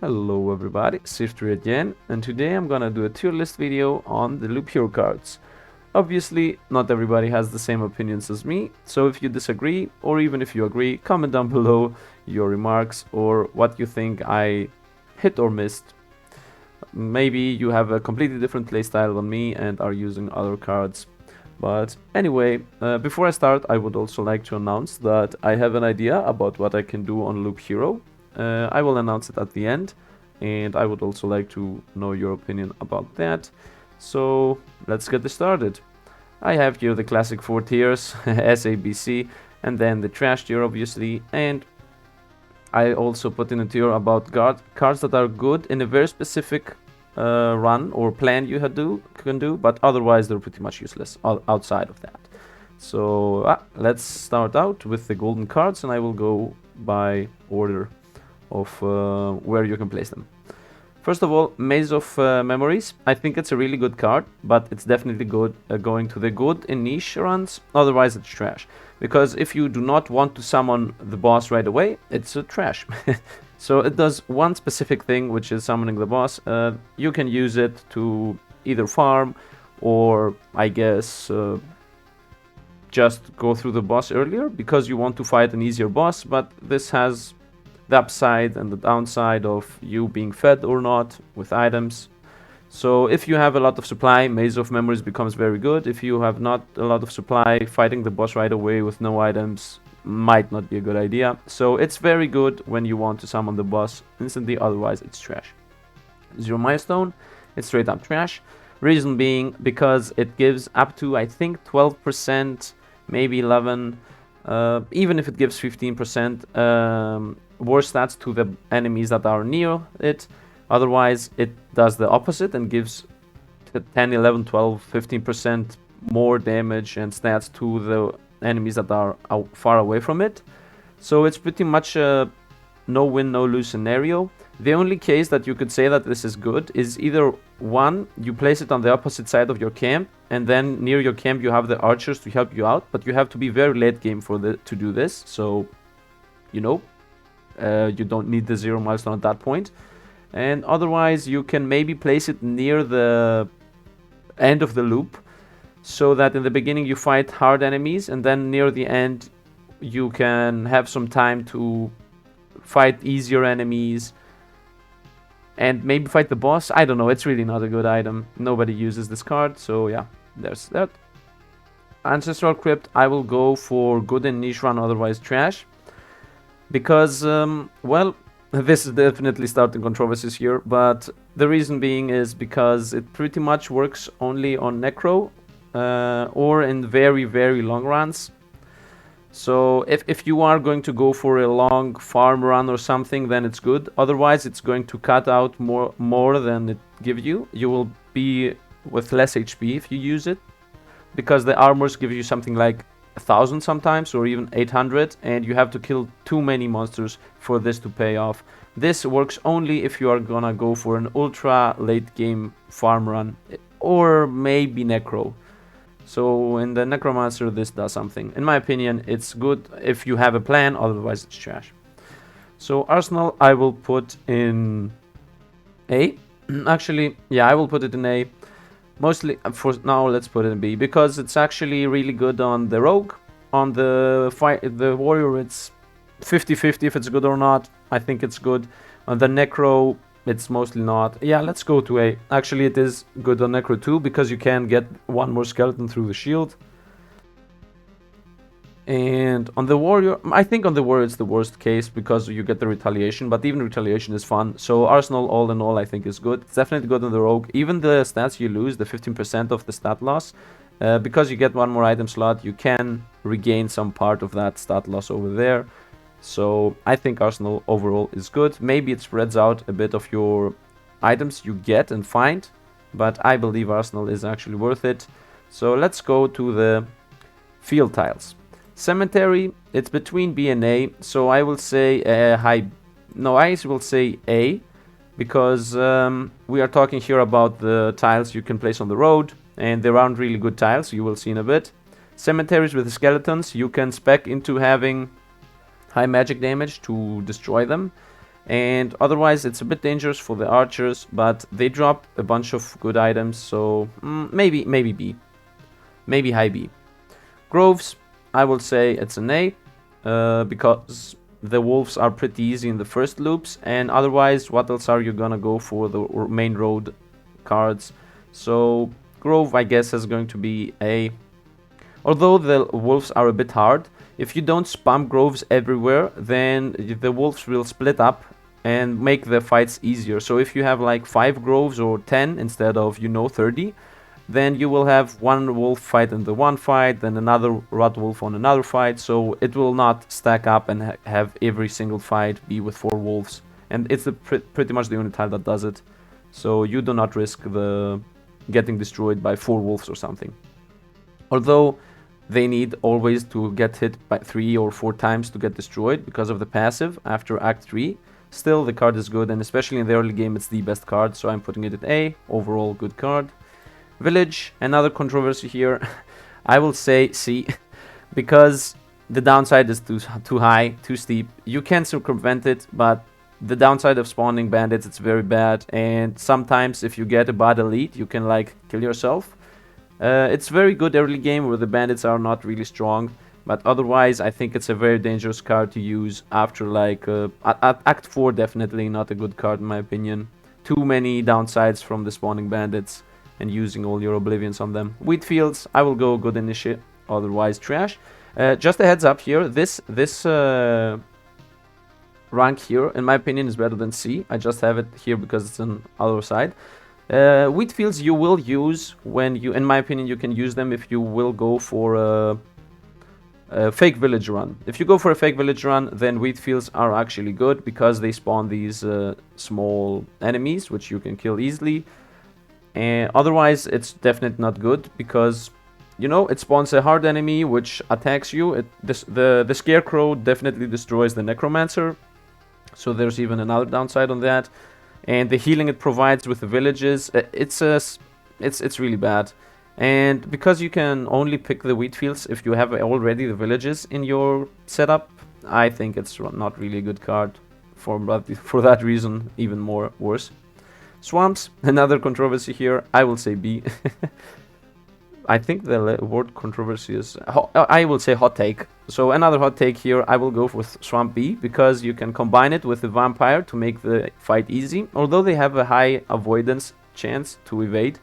Hello everybody, Sifter again, and today I'm gonna do a tier list video on the loop hero cards. Obviously, not everybody has the same opinions as me, so if you disagree, or even if you agree, comment down below your remarks or what you think I hit or missed. Maybe you have a completely different playstyle than me and are using other cards. But anyway, before I start, I would also like to announce that I have an idea about what I can do on Loop Hero. I will announce it at the end, and I would also like to know your opinion about that. So let's get this started. I have here the classic 4 tiers, S, A, B, C, and then the trash tier obviously, and I also put in a tier about cards that are good in a very specific run or plan you can do, but otherwise they're pretty much useless outside of that. So let's start out with the golden cards, and I will go by order of where you can place them. First of all, Maze of Memories. I think it's a really good card, but it's definitely good going to the good in niche runs, otherwise it's trash. Because if you do not want to summon the boss right away, it's trash. So it does one specific thing, which is summoning the boss. You can use it to either farm or, I guess, just go through the boss earlier because you want to fight an easier boss, but this has the upside and the downside of you being fed or not with items. So if you have a lot of supply, Maze of Memories becomes very good. If you have not a lot of supply, fighting the boss right away with no items might not be a good idea. So it's very good when you want to summon the boss instantly, otherwise it's trash. Zero Milestone, it's straight up trash. Reason being because it gives up to, I think, 12%, maybe 11, even if it gives 15%, worse stats to the enemies that are near it. Otherwise, it does the opposite and gives 10, 11, 12, 15% more damage and stats to the enemies that are far away from it. So it's pretty much a no-win, no-lose scenario. The only case that you could say that this is good is either one, you place it on the opposite side of your camp, and then near your camp you have the archers to help you out, but you have to be very late game to do this. So, you know, you don't need the zero milestone at that point. And otherwise you can maybe place it near the end of the loop, so that in the beginning you fight hard enemies, and then near the end you can have some time to fight easier enemies and maybe fight the boss. I don't know, it's really not a good item. Nobody uses this card, so yeah, there's that. Ancestral Crypt, I will go for good in niche run, otherwise trash. Because, well, this is definitely starting controversies here, but the reason being is because it pretty much works only on Necro or in very, very long runs. So if you are going to go for a long farm run or something, then it's good. Otherwise, it's going to cut out more than it gives you. You will be with less HP if you use it, because the armors give you something like 1000 sometimes, or even 800, and you have to kill too many monsters for this to pay off. This works only if you are gonna go for an ultra late game farm run, or maybe Necro. So in the Necromancer this does something. In my opinion, it's good if you have a plan, otherwise it's trash. So Arsenal I will put in A. Actually, yeah, I will put it in A. Mostly, for now, let's put it in B, because it's actually really good on the rogue. On the warrior, it's 50-50 if it's good or not. I think it's good. On the necro, it's mostly not. Yeah, let's go to A. Actually, it is good on necro too, because you can get one more skeleton through the shield. And on the warrior, I think on the warrior it's the worst case because you get the retaliation, but even retaliation is fun. So Arsenal, all in all, I think is good. It's definitely good on the rogue. Even the stats you lose, the 15% of the stat loss, because you get one more item slot, you can regain some part of that stat loss over there. So I think Arsenal overall is good. Maybe it spreads out a bit of your items you get and find, but I believe Arsenal is actually worth it. So let's go to the field tiles. Cemetery, it's between B and A, so I will say I will say A, because we are talking here about the tiles you can place on the road, and there aren't really good tiles, you will see in a bit. Cemeteries with the skeletons, you can spec into having high magic damage to destroy them, And otherwise it's a bit dangerous for the archers, but they drop a bunch of good items, so maybe B. Maybe high B. Groves, I will say it's an A, because the wolves are pretty easy in the first loops, and otherwise what else are you gonna go for the main road cards? So Grove, I guess, is going to be A. Although the wolves are a bit hard, if you don't spam groves everywhere, then the wolves will split up and make the fights easier. So if you have like 5 groves or 10 instead of 30, then you will have one wolf fight in the one fight, then another rat wolf on another fight, so it will not stack up and have every single fight be with 4 wolves. And it's pretty much the only tile that does it, so you do not risk the getting destroyed by 4 wolves or something. Although they need always to get hit by 3 or 4 times to get destroyed because of the passive after Act 3. Still, the card is good, and especially in the early game it's the best card, so I'm putting it at A. Overall, good card. Village, another controversy here. I will say C, because the downside is too high, too steep. You can circumvent it, but the downside of spawning bandits, it's very bad, and sometimes if you get a bad elite, you can like kill yourself. It's very good early game where the bandits are not really strong, but otherwise I think it's a very dangerous card to use after like Act 4. Definitely not a good card in my opinion. Too many downsides from the spawning bandits and using all your oblivions on them. Wheat fields, I will go good initiate, otherwise trash. Just a heads up here, this rank here in my opinion is better than C. I just have it here because it's on other side. Wheat fields you will use when you, in my opinion, you can use them if you will go for a fake village run. If you go for a fake village run, then wheat fields are actually good because they spawn these small enemies which you can kill easily. And otherwise it's definitely not good because it spawns a hard enemy which attacks you. The scarecrow definitely destroys the necromancer, so there's even another downside on that. And the healing it provides with the villages, it's really bad. And because you can only pick the wheat fields if you have already the villages in your setup, I think it's not really a good card. For that reason, even more worse. Swamps, another controversy here. I will say B. I think the word controversy is... I will say hot take. So another hot take here, I will go with Swamp B, because you can combine it with the Vampire to make the fight easy. Although they have a high avoidance chance to evade,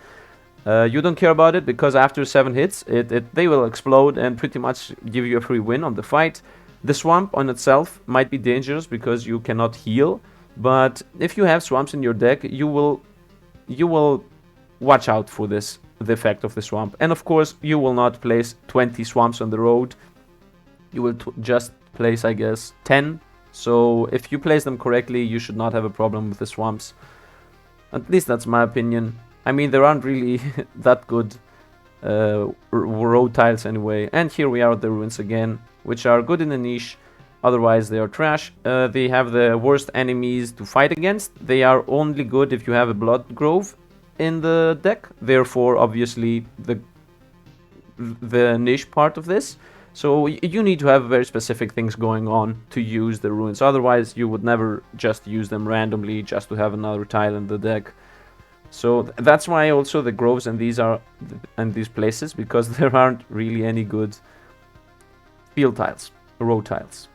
you don't care about it, because after 7 hits, they will explode and pretty much give you a free win on the fight. The Swamp on itself might be dangerous because you cannot heal, but if you have swamps in your deck, you will watch out for the effect of the swamp. And of course, you will not place 20 swamps on the road. You will just place, I guess, 10. So if you place them correctly, you should not have a problem with the swamps. At least that's my opinion. I mean, there aren't really that good road tiles anyway. And here we are at the ruins again, which are good in the niche. Otherwise, they are trash. They have the worst enemies to fight against. They are only good if you have a Blood Grove in the deck. Therefore, obviously, the niche part of this. So you need to have very specific things going on to use the ruins. Otherwise, you would never just use them randomly just to have another tile in the deck. So that's why also the groves and these places, because there aren't really any good field tiles, road tiles.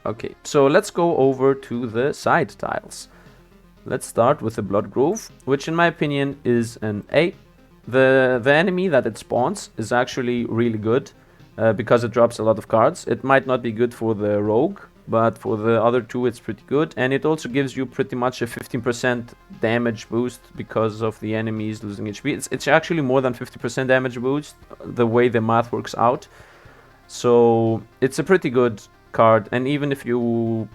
Okay, so let's go over to the side tiles. Let's start with the Blood Grove, which in my opinion is an A. The enemy that it spawns is actually really good because it drops a lot of cards. It might not be good for the rogue, but for the other two it's pretty good. And it also gives you pretty much a 15% damage boost because of the enemies losing HP. It's actually more than 50% damage boost, the way the math works out. So it's a pretty good card, and even if you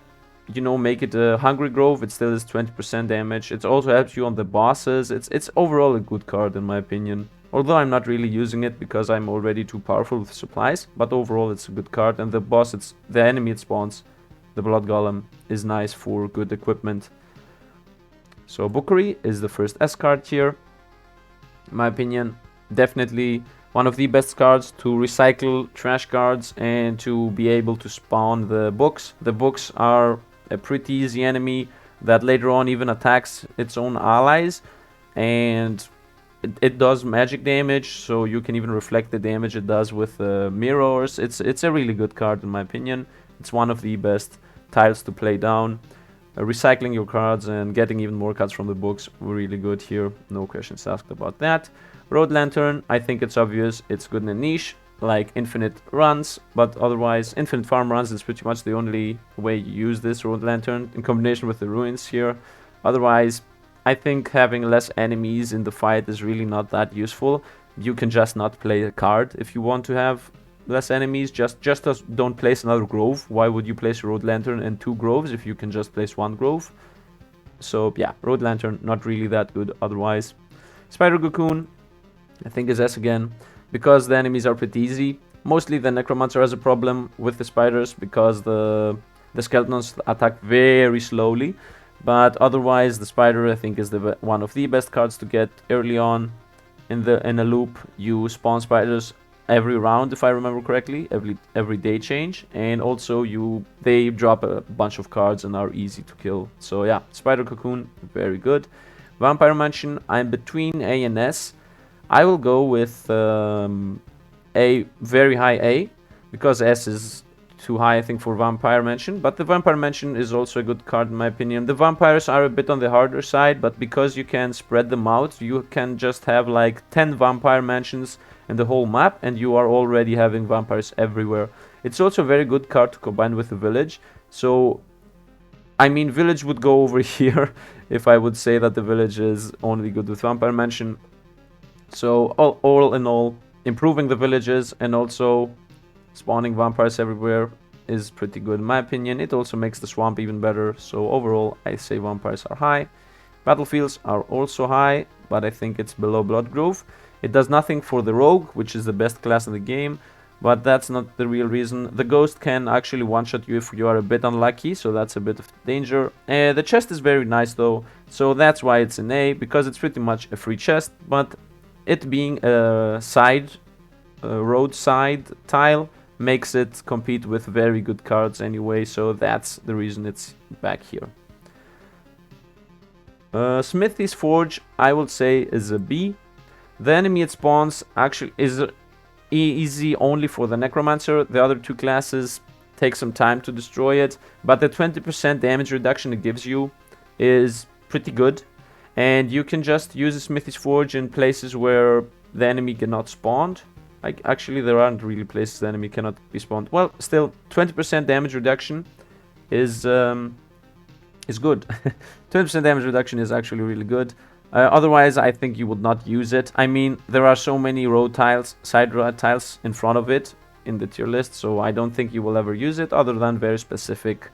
make it a Hungry Grove, it still is 20% damage. It also helps you on the bosses. It's overall a good card in my opinion. Although I'm not really using it because I'm already too powerful with supplies, but overall it's a good card. And the enemy it spawns, the Blood Golem, is nice for good equipment. So Bookery is the first S card here. In my opinion, definitely one of the best cards to recycle trash cards and to be able to spawn the books. The books are a pretty easy enemy that later on even attacks its own allies, and it does magic damage, so you can even reflect the damage it does with mirrors. It's a really good card in my opinion. It's one of the best tiles to play down. Recycling your cards and getting even more cards from the books were really good here. No questions asked about that. Road Lantern, I think it's obvious. It's good in a niche, like infinite runs, but otherwise, infinite farm runs is pretty much the only way you use this Road Lantern in combination with the ruins here. Otherwise, I think having less enemies in the fight is really not that useful. You can just not play a card if you want to have less enemies. Just don't place another grove. Why would you place a Road Lantern and 2 groves if you can just place 1 grove? So yeah, Road Lantern not really that good otherwise. Spider Cocoon, I think is S again, because the enemies are pretty easy. Mostly the Necromancer has a problem with the spiders because the skeletons attack very slowly. But otherwise, the spider I think is one of the best cards to get early on in a loop. You spawn spiders every round, if I remember correctly, every day change, and also they drop a bunch of cards and are easy to kill. So yeah, Spider Cocoon, very good. Vampire Mansion, I'm between A and S. I will go with a very high A, because S is too high I think for Vampire Mansion, but the Vampire Mansion is also a good card in my opinion. The vampires are a bit on the harder side, but because you can spread them out, you can just have like 10 Vampire Mansions in the whole map, and you are already having vampires everywhere. It's also a very good card to combine with the village. So, I mean, village would go over here if I would say that the village is only good with Vampire Mansion. So, all in all, improving the villages and also spawning vampires everywhere is pretty good in my opinion. It also makes the swamp even better. So, overall, I say vampires are high. Battlefields are also high, but I think it's below Bloodgrove. It does nothing for the rogue, which is the best class in the game, but that's not the real reason. The ghost can actually one-shot you if you are a bit unlucky, so that's a bit of danger. The chest is very nice though, so that's why it's an A, because it's pretty much a free chest, but it being a roadside tile makes it compete with very good cards anyway, so that's the reason it's back here. Smithy's Forge, I would say, is a B. The enemy it spawns actually is easy only for the Necromancer. The other 2 classes take some time to destroy it, but the 20% damage reduction it gives you is pretty good. And you can just use a Smithy's Forge in places where the enemy cannot spawn. Like, actually, there aren't really places the enemy cannot be spawned. Well, still, 20% damage reduction is good. 20% damage reduction is actually really good. Otherwise, I think you would not use it. I mean, there are so many road tiles, side road tiles in front of it in the tier list, so I don't think you will ever use it other than very specific,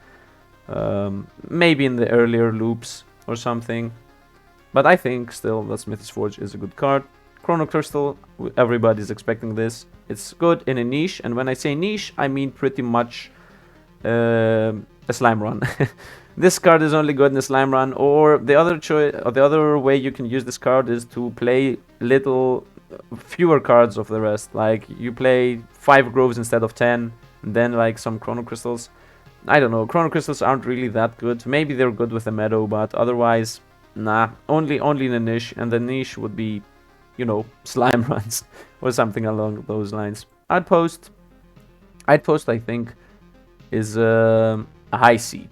maybe in the earlier loops or something. But I think still that Smithy's Forge is a good card. Chrono Crystal, everybody's expecting this. It's good in a niche, and when I say niche, I mean pretty much a slime run. This card is only good in a slime run, or the other way you can use this card is to play fewer cards of the rest. Like, you play 5 groves instead of 10, and then like some Chrono Crystals. I don't know, Chrono Crystals aren't really that good. Maybe they're good with the meadow, but otherwise, nah, only in a niche, and the niche would be, you know, slime runs or something along those lines. Outpost, I think, is a high C.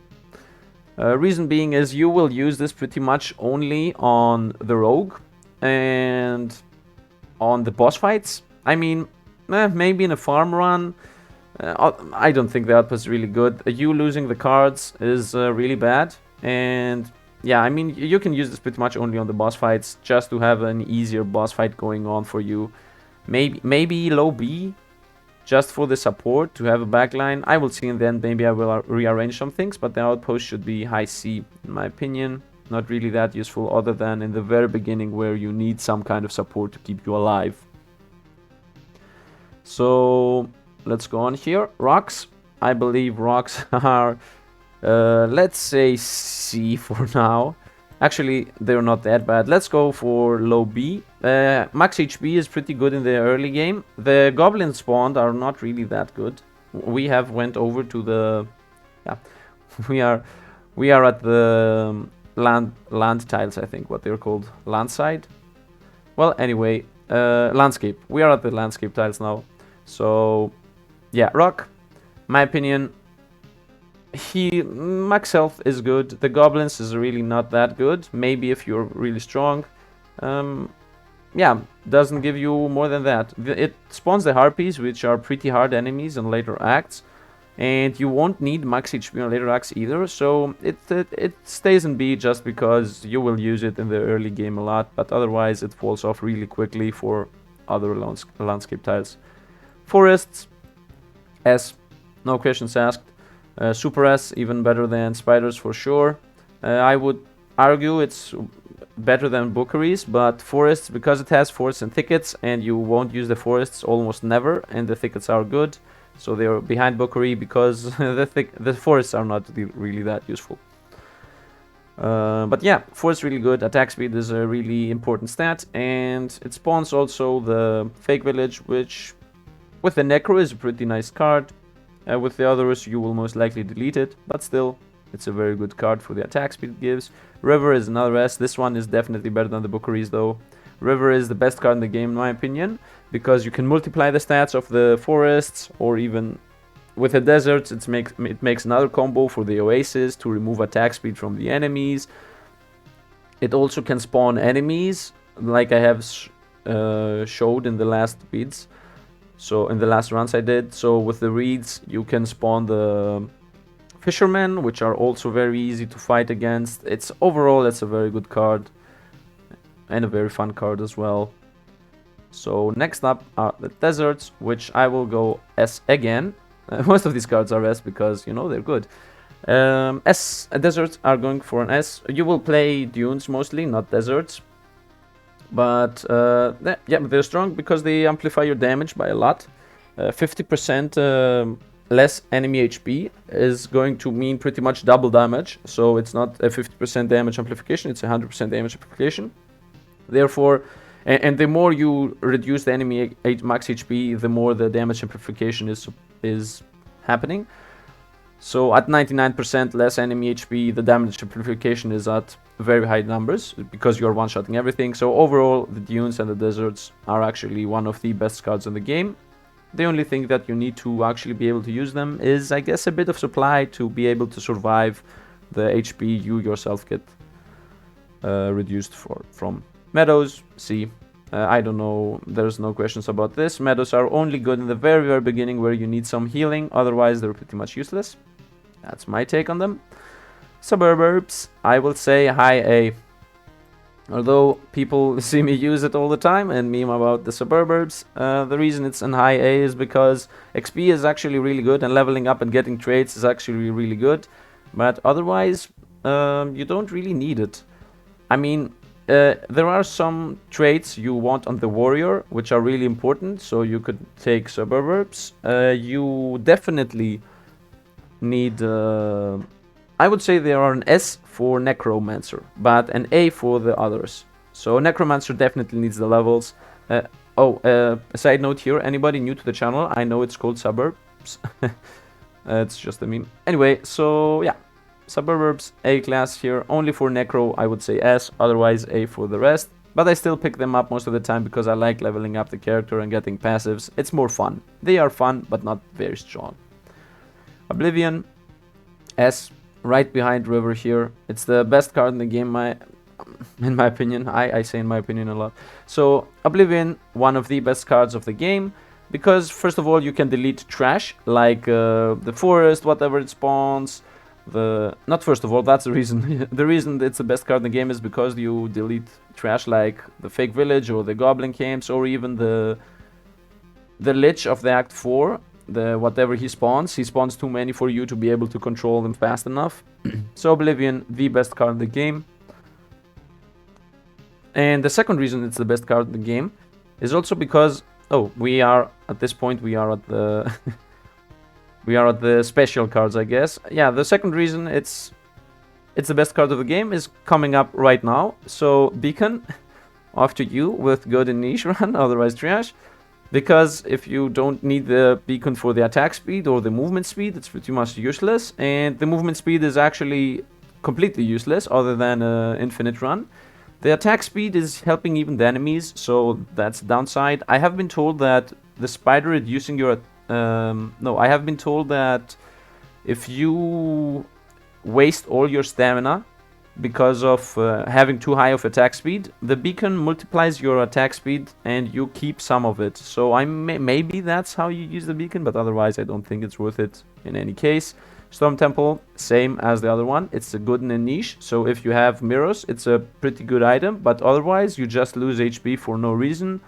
Reason being is you will use this pretty much only on the rogue and on the boss fights. I mean, maybe in a farm run. I don't think the outpost is really good. You losing the cards is really bad. And yeah, I mean, you can use this pretty much only on the boss fights, just to have an easier boss fight going on for you. Maybe low B, just for the support, to have a backline. I will see in the end, maybe I will rearrange some things, but the outpost should be high C, in my opinion. Not really that useful, other than in the very beginning where you need some kind of support to keep you alive. So, let's go on here. Rocks. I believe rocks are, let's say C for now. Actually, they're not that bad. Let's go for low B. Max HP is pretty good in the early game. The goblins spawned are not really that good. We have went over to the... Yeah, we are We are at the land tiles, I think, what they're called. Land side? Well, anyway, landscape. We are at the landscape tiles now. So, yeah, rock. My opinion, max health is good. The goblins is really not that good. Maybe if you're really strong. Yeah, doesn't give you more than that. It spawns the harpies, which are pretty hard enemies in later acts. And you won't need max HP on later acts either, so it stays in B just because you will use it in the early game a lot, but otherwise it falls off really quickly for other landscape tiles. Forests, S, no questions asked. Super S, even better than spiders for sure. I would argue it's better than bookeries, but forests, because it has forests and thickets, and you won't use the forests almost never, and the thickets are good. So they are behind bookery because the forests are not really that useful. But yeah, forest really good. Attack speed is a really important stat, and it spawns also the fake village, which with the necro is a pretty nice card. With the others you will most likely delete it, but still it's a very good card for the attack speed it gives. River is another S. This one is definitely better than the bookeries though. River is the best card in the game in my opinion, because you can multiply the stats of the forests, or even with the deserts it makes another combo for the oasis to remove attack speed from the enemies. It also can spawn enemies, like I have showed in the last vids, so in the last runs I did. So with the reeds you can spawn the fishermen, which are also very easy to fight against. Overall it's a very good card and a very fun card as well. So next up are the deserts, which I will go S again. Most of these cards are S because, you know, they're good. Deserts are going for an S. You will play dunes mostly, not deserts. But yeah, they're strong because they amplify your damage by a lot. 50% less enemy HP is going to mean pretty much double damage. So it's not a 50% damage amplification, it's a 100% damage amplification. Therefore, and the more you reduce the enemy max HP, the more the damage amplification is happening. So at 99% less enemy HP, the damage amplification is at very high numbers because you're one-shotting everything. So overall, the dunes and the deserts are actually one of the best cards in the game. The only thing that you need to actually be able to use them is, I guess, a bit of supply to be able to survive the HP you yourself get reduced from. Meadows, C. I don't know, there's no questions about this. Meadows are only good in the very, very beginning where you need some healing, otherwise they're pretty much useless. That's my take on them. Suburbs, I will say high A. Although people see me use it all the time and meme about the suburbs, the reason it's in high A is because XP is actually really good and leveling up and getting traits is actually really good. But otherwise, you don't really need it. I mean, there are some traits you want on the warrior, which are really important, so you could take suburbs. You definitely need... I would say there are an S for necromancer, but an A for the others. So necromancer definitely needs the levels. A side note here, anybody new to the channel, I know it's called suburbs. It's just a meme. Anyway, so yeah. Suburbs, A class here, only for necro I would say S, otherwise A for the rest. But I still pick them up most of the time because I like leveling up the character and getting passives. It's more fun. They are fun, but not very strong. Oblivion, S, right behind River here. It's the best card in the game, in my opinion. I say in my opinion a lot. So Oblivion, one of the best cards of the game. Because first of all, you can delete trash, like the forest, whatever it spawns. Not first of all, that's the reason. The reason it's the best card in the game is because you delete trash like the fake village or the goblin camps, or even the Lich of the Act 4. Whatever he spawns too many for you to be able to control them fast enough. So Oblivion, the best card in the game. And the second reason it's the best card in the game is also because, we are at this point, we are at the we are at the special cards, I guess. Yeah, the second reason it's the best card of the game is coming up right now. So Beacon, off to you with good and niche run, otherwise trash. Because if you don't need the beacon for the attack speed or the movement speed, it's pretty much useless. And the movement speed is actually completely useless other than infinite run. The attack speed is helping even the enemies, so that's the downside. I have been told that the spider reducing your... no, I have been told that if you waste all your stamina because of having too high of attack speed, the beacon multiplies your attack speed and you keep some of it. So maybe that's how you use the beacon, but otherwise I don't think it's worth it in any case. Storm Temple, same as the other one. It's a good in a niche, so if you have mirrors, it's a pretty good item, but otherwise you just lose HP for no reason.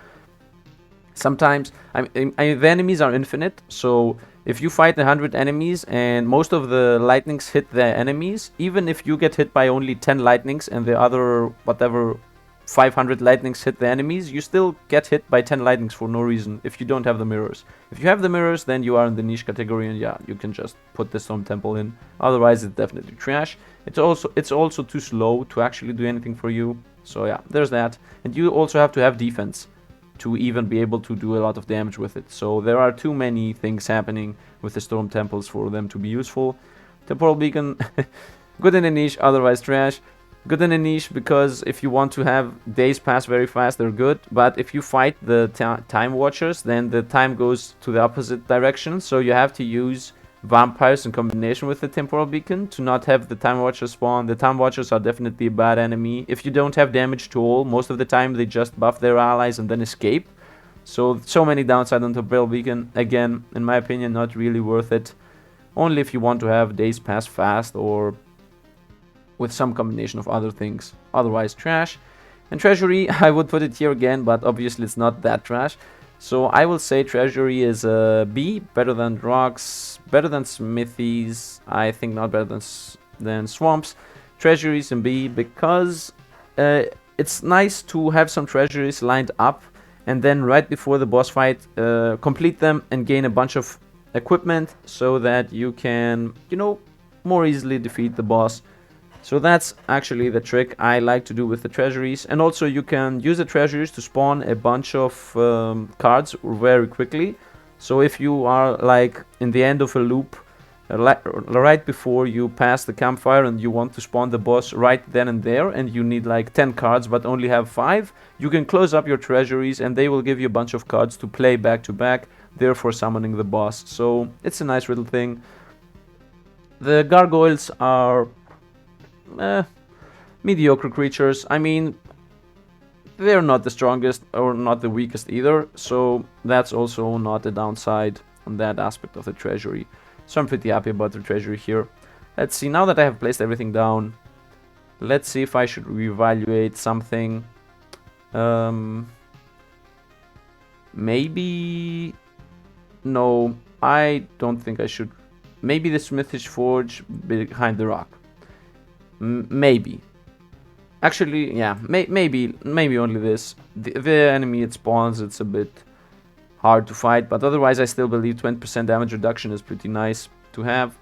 Sometimes, the enemies are infinite, so if you fight 100 enemies and most of the lightnings hit the enemies, even if you get hit by only 10 lightnings and the other, whatever, 500 lightnings hit the enemies, you still get hit by 10 lightnings for no reason if you don't have the mirrors. If you have the mirrors, then you are in the niche category, and yeah, you can just put the Storm Temple in. Otherwise, it's definitely trash. It's also too slow to actually do anything for you. So yeah, there's that. And you also have to have defense to even be able to do a lot of damage with it. So there are too many things happening with the Storm Temples for them to be useful. Temporal Beacon, good in a niche, otherwise trash. Good in a niche because if you want to have days pass very fast, they're good. But if you fight the time watchers, then the time goes to the opposite direction. So you have to use vampires in combination with the temporal beacon to not have the time watchers spawn. The time watchers are definitely a bad enemy. If you don't have damage to all, most of the time they just buff their allies and then escape. So many downside on temporal beacon. Again, in my opinion, not really worth it. Only if you want to have days pass fast or with some combination of other things. Otherwise trash. And treasury, I would put it here again, but obviously it's not that trash. So I will say treasury is a B, better than rocks, better than smithies, I think not better than swamps. Treasuries in B because it's nice to have some treasuries lined up and then right before the boss fight complete them and gain a bunch of equipment so that you can, you know, more easily defeat the boss. So that's actually the trick I like to do with the treasuries. And also you can use the treasuries to spawn a bunch of cards very quickly. So if you are like in the end of a loop, right before you pass the campfire and you want to spawn the boss right then and there, and you need like 10 cards but only have 5, you can close up your treasuries and they will give you a bunch of cards to play back to back, therefore summoning the boss. So it's a nice little thing. The gargoyles are mediocre creatures. I mean, they're not the strongest or not the weakest either, so that's also not a downside on that aspect of the treasury. So I'm pretty happy about the treasury here. Let's see, now that I have placed everything down, let's see if I should reevaluate something. Maybe... no, I don't think I should. Maybe the Smithish Forge behind the rock. Maybe. Actually, yeah, maybe only this. The enemy it spawns, it's a bit hard to fight, but otherwise I still believe 20% damage reduction is pretty nice to have.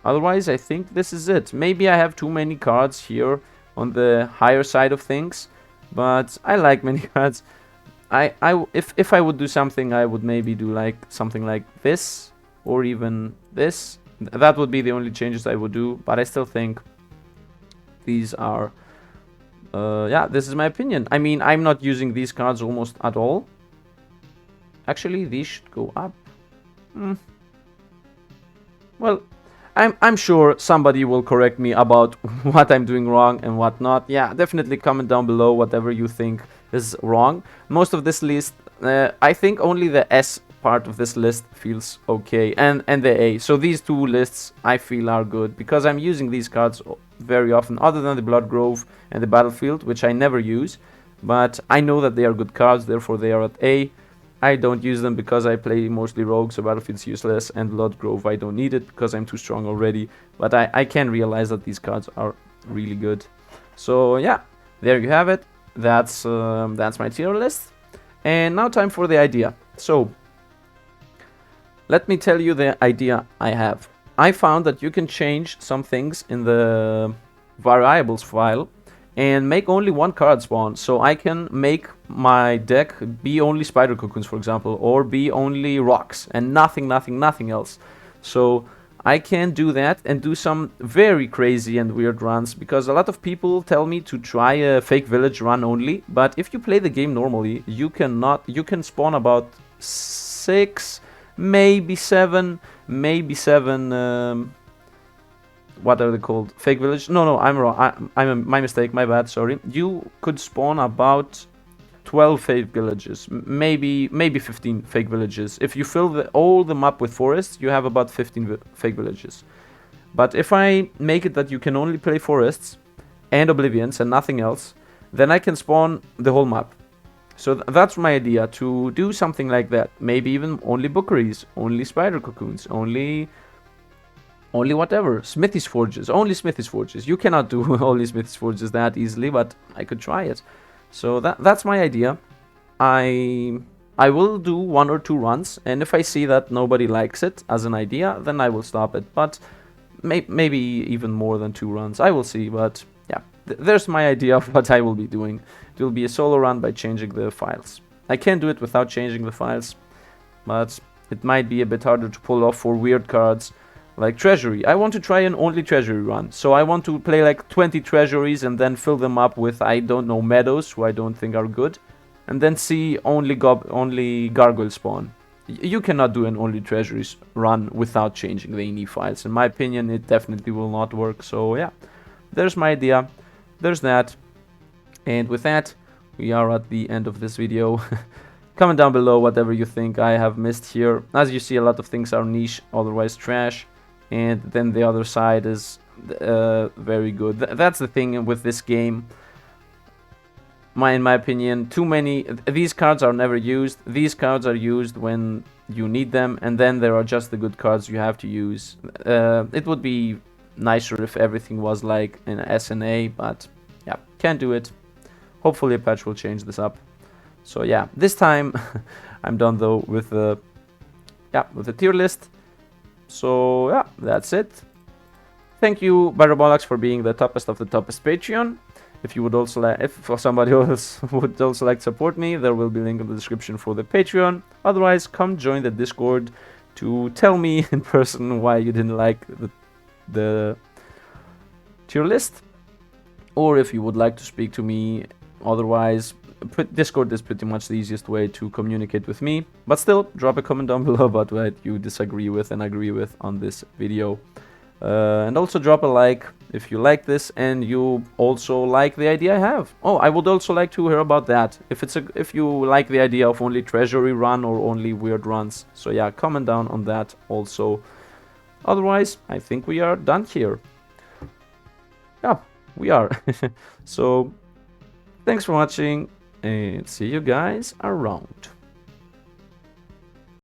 Otherwise, I think this is it. Maybe I have too many cards here on the higher side of things, but I like many cards. If I would do something, I would maybe do like something like this, or even this. That would be the only changes I would do, but I still think these are, yeah, this is my opinion. I mean, I'm not using these cards almost at all. Actually, these should go up. Well, I'm sure somebody will correct me about what I'm doing wrong and what not. Yeah, definitely comment down below whatever you think is wrong. Most of this list, I think only the S part of this list feels okay, and the A. So these two lists I feel are good because I'm using these cards very often, other than the Blood Grove and the Battlefield, which I never use, but I know that they are good cards, therefore they are at A. I don't use them because I play mostly rogue, so Battlefield's useless, and Blood Grove I don't need it because I'm too strong already, but I can realize that these cards are really good. So yeah, there you have it. That's my tier list, and now time for the idea. So let me tell you the idea I have. I found that you can change some things in the variables file and make only one card spawn. So I can make my deck be only spider cocoons, for example, or be only rocks and nothing else. So I can do that and do some very crazy and weird runs, because a lot of people tell me to try a fake village run only, but if you play the game normally, you can spawn about 6, maybe 7, what are they called? Fake village? No, I'm wrong. My mistake, my bad, sorry. You could spawn about 12 fake villages, maybe 15 fake villages. If you fill all the map with forests, you have about 15 fake villages. But if I make it that you can only play forests and oblivions and nothing else, then I can spawn the whole map. So that's my idea, to do something like that. Maybe even only bookeries, only spider cocoons, only whatever. Smithy's forges, only Smithy's forges. You cannot do only Smithy's forges that easily, but I could try it. So that's my idea. I will do 1 or 2 runs, and if I see that nobody likes it as an idea, then I will stop it. But maybe even more than 2 runs, I will see. But yeah, there's my idea of what I will be doing. It will be a solo run by changing the files. I can do it without changing the files, but it might be a bit harder to pull off for weird cards. Like treasury, I want to try an only treasury run. So I want to play like 20 treasuries and then fill them up with, I don't know, meadows, who I don't think are good. And then see only gargoyle spawn. You cannot do an only treasuries run without changing the INI files. In my opinion, it definitely will not work. So yeah, there's my idea. There's that. And with that, we are at the end of this video. Comment down below whatever you think I have missed here. As you see, a lot of things are niche, otherwise trash. And then the other side is very good. That's the thing with this game. In my opinion, too many. These cards are never used. These cards are used when you need them, and then there are just the good cards you have to use. It would be nicer if everything was like in SNA, but yeah, can't do it. Hopefully a patch will change this up. So yeah, this time I'm done though with the tier list. So yeah, that's it. Thank you, Barabolax, for being the toppest of the toppest Patreon. If you would also like, if for somebody else would also like to support me, there will be a link in the description for the Patreon. Otherwise, come join the Discord to tell me in person why you didn't like the tier list, or if you would like to speak to me. Otherwise, Discord is pretty much the easiest way to communicate with me, but still, drop a comment down below about what you disagree with and agree with on this video. And also drop a like if you like this and you also like the idea I have. Oh, I would also like to hear about that, if you like the idea of only treasury run or only weird runs. So yeah, comment down on that also. Otherwise, I think we are done here. Yeah, we are. So, thanks for watching, and see you guys around.